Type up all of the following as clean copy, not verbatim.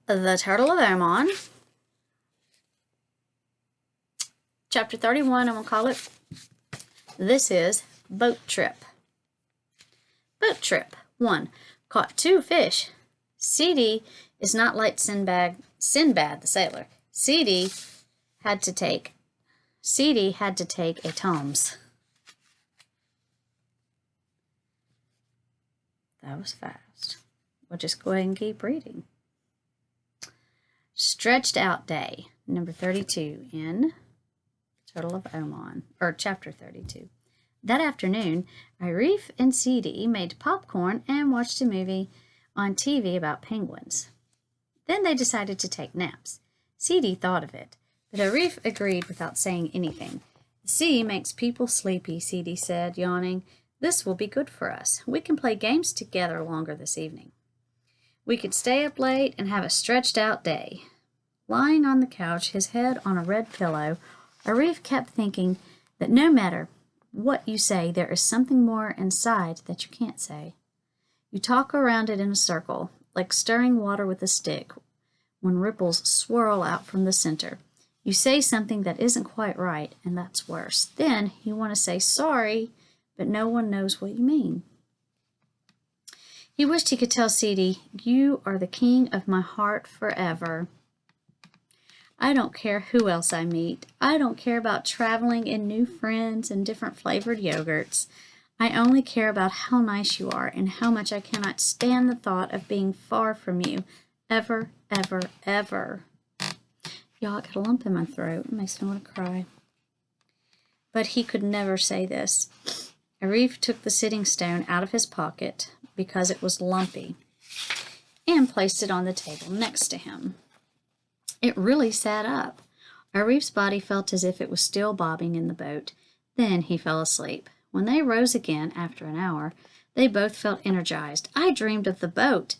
The Turtle of Oman, Chapter 31, I'm going to call it. This is Boat Trip. Boat Trip. 1. Caught 2 fish. Seedy is not like Sinbad the sailor. Seedy had to take a Tom's. That was fast. We'll just go ahead and keep reading. Stretched out day, number 32 in Turtle of Oman, or chapter 32. That afternoon, Arif and Seedy made popcorn and watched a movie on TV about penguins. Then they decided to take naps. Seedy thought of it, but Arif agreed without saying anything. The sea makes people sleepy, Seedy said, yawning. This will be good for us. We can play games together longer this evening. We could stay up late and have a stretched out day. Lying on the couch, his head on a red pillow, Arif kept thinking that no matter what you say, there is something more inside that you can't say. You talk around it in a circle, like stirring water with a stick when ripples swirl out from the center. You say something that isn't quite right, and that's worse. Then you want to say sorry, but no one knows what you mean. He wished he could tell Seedy, you are the king of my heart forever. I don't care who else I meet. I don't care about traveling and new friends and different flavored yogurts. I only care about how nice you are and how much I cannot stand the thought of being far from you. Ever, ever, ever. Y'all, I got a lump in my throat. It makes me want to cry. But he could never say this. Arif took the sitting stone out of his pocket because it was lumpy and placed it on the table next to him. It really sat up. Arif's body felt as if it was still bobbing in the boat. Then he fell asleep. When they rose again after an hour, they both felt energized. I dreamed of the boat,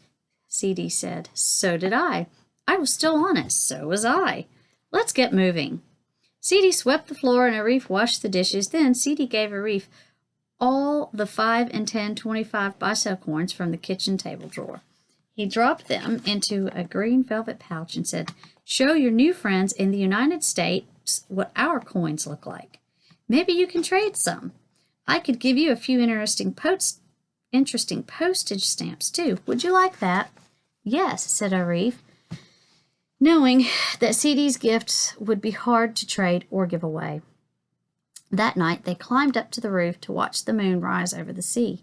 Seedy said. So did I. I was still on it. So was I. Let's get moving. Seedy swept the floor and Arif washed the dishes. Then Seedy gave Arif all the 5 and 10 25 bicep coins from the kitchen table drawer. He dropped them into a green velvet pouch and said, show your new friends in the United States what our coins look like. Maybe you can trade some. I could give you a few interesting postage stamps, too. Would you like that? Yes, said Arif, knowing that Seedy's gifts would be hard to trade or give away. That night, they climbed up to the roof to watch the moon rise over the sea.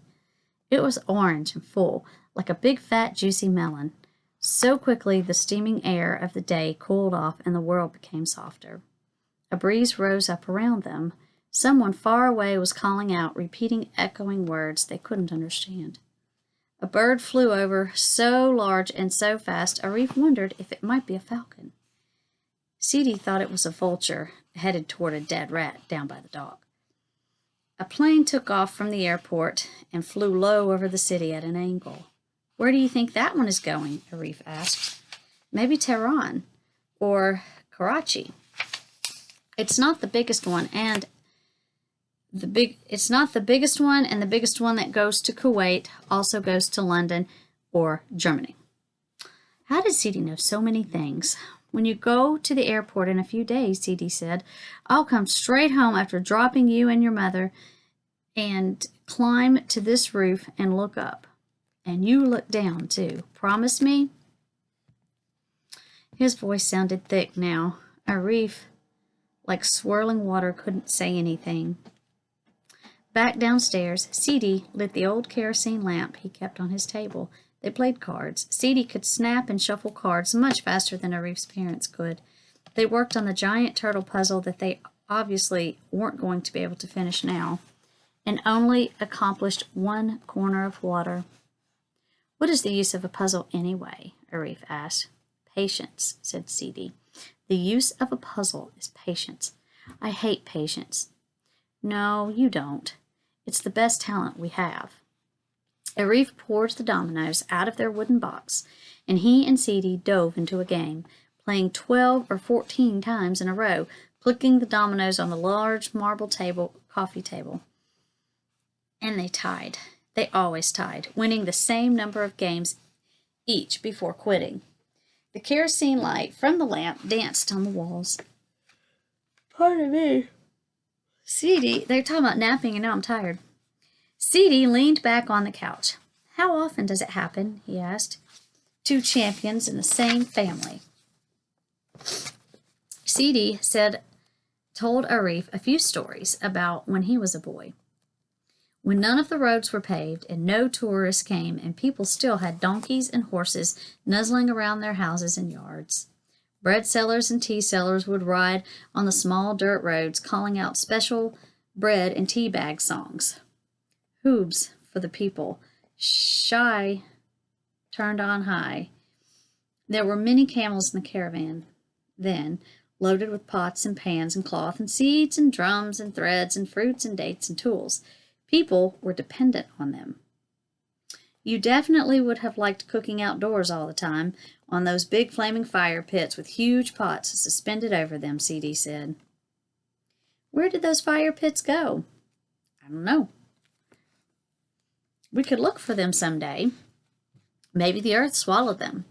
It was orange and full, like a big, fat, juicy melon. So quickly, the steaming air of the day cooled off and the world became softer. A breeze rose up around them. Someone far away was calling out, repeating echoing words they couldn't understand. A bird flew over, so large and so fast, Arif wondered if it might be a falcon. Seedy thought it was a vulture, headed toward a dead rat down by the dock. A plane took off from the airport and flew low over the city at an angle. Where do you think that one is going? Arif asked. Maybe Tehran or Karachi. It's not the biggest one, and the biggest one that goes to Kuwait also goes to London or Germany. How did Seedy know so many things? When you go to the airport in a few days, Seedy said, I'll come straight home after dropping you and your mother and climb to this roof and look up. And you look down, too. Promise me? His voice sounded thick now. Arif, like swirling water, couldn't say anything. Back downstairs, Seedy lit the old kerosene lamp he kept on his table. They played cards. Seedy could snap and shuffle cards much faster than Arif's parents could. They worked on the giant turtle puzzle that they obviously weren't going to be able to finish now, and only accomplished one corner of water. What is the use of a puzzle anyway? Arif asked. Patience, said Seedy. The use of a puzzle is patience. I hate patience. No, you don't. It's the best talent we have. Arif poured the dominoes out of their wooden box, and he and Seedy dove into a game, playing 12 or 14 times in a row, clicking the dominoes on the large marble coffee table. And they tied. They always tied, winning the same number of games each before quitting. The kerosene light from the lamp danced on the walls. Pardon me. Seedy, they're talking about napping and now I'm tired. Seedy leaned back on the couch. How often does it happen? He asked. Two champions in the same family. Seedy told Arif a few stories about when he was a boy. When none of the roads were paved and no tourists came and people still had donkeys and horses nuzzling around their houses and yards. Bread sellers and tea sellers would ride on the small dirt roads calling out special bread and tea bag songs. Hoobs for the people, shy turned on high. There were many camels in the caravan then, loaded with pots and pans and cloth and seeds and drums and threads and fruits and dates and tools. People were dependent on them. You definitely would have liked cooking outdoors all the time on those big flaming fire pits with huge pots suspended over them, CD said. Where did those fire pits go? I don't know. We could look for them someday. Maybe the earth swallowed them.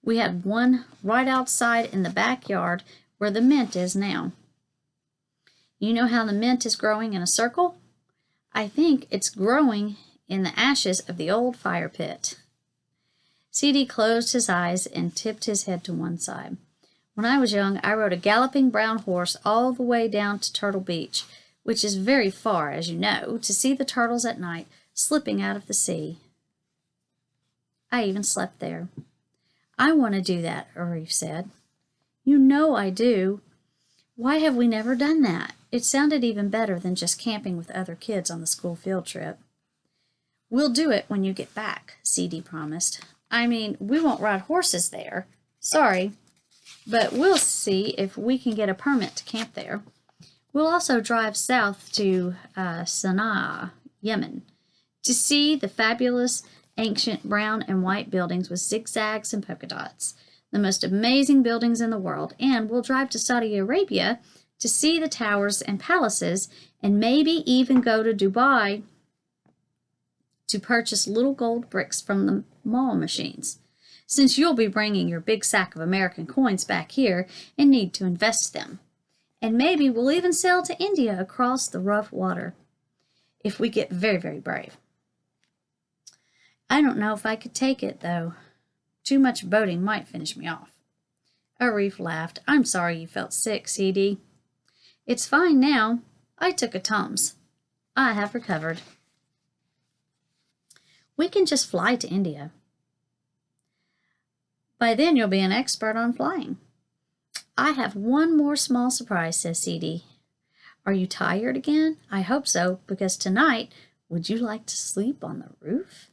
We had one right outside in the backyard where the mint is now. You know how the mint is growing in a circle? I think it's growing in the ashes of the old fire pit. CD closed his eyes and tipped his head to one side. When I was young, I rode a galloping brown horse all the way down to Turtle Beach, which is very far, as you know, to see the turtles at night slipping out of the sea. I even slept there. I want to do that, Arif said. You know I do. Why have we never done that? It sounded even better than just camping with other kids on the school field trip. We'll do it when you get back, CD promised. I mean, we won't ride horses there. Sorry, but we'll see if we can get a permit to camp there. We'll also drive south to Sana'a, Yemen, to see the fabulous ancient brown and white buildings with zigzags and polka dots, the most amazing buildings in the world, and we'll drive to Saudi Arabia to see the towers and palaces, and maybe even go to Dubai to purchase little gold bricks from the mall machines, since you'll be bringing your big sack of American coins back here and need to invest them. And maybe we'll even sail to India across the rough water, if we get very, very brave. I don't know if I could take it, though. Too much boating might finish me off. Arif laughed. I'm sorry you felt sick, CD. It's fine now. I took a Tums. I have recovered. We can just fly to India. By then you'll be an expert on flying. I have one more small surprise, says CD. Are you tired again? I hope so, because tonight, would you like to sleep on the roof?